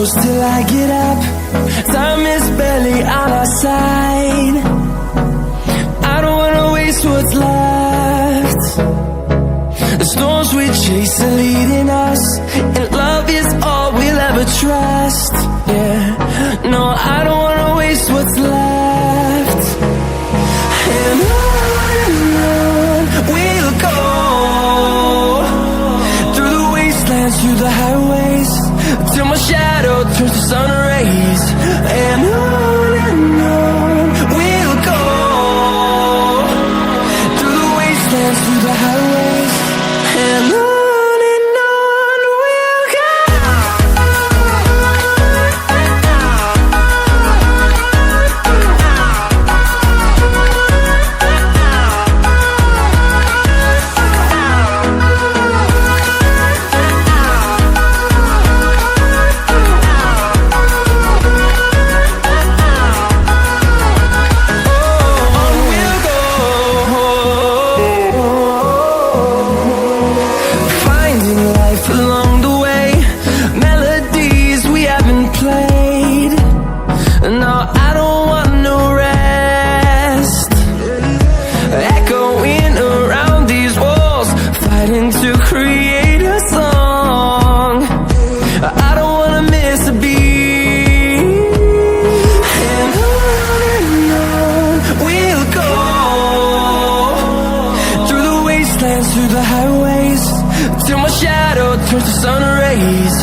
close till I get up. Time is barely on our side. I don't wanna waste what's left. The storms we chase are leading us, and love is all we'll ever trust. Yeah, no, I don't wanna waste what's left. And on we'll go, through the wastelands, through the highways, till my shadow turns to sun rays. And on we'll go, through the wastelands, through the highways, and on we'll go. Along the way, melodies we haven't played. No, I don't want no rest. Echoing around these walls, fighting to create a song. I don't wanna miss a beat. And on we'll go, through the wastelands, through the highways, till my shadow turns to sun rays.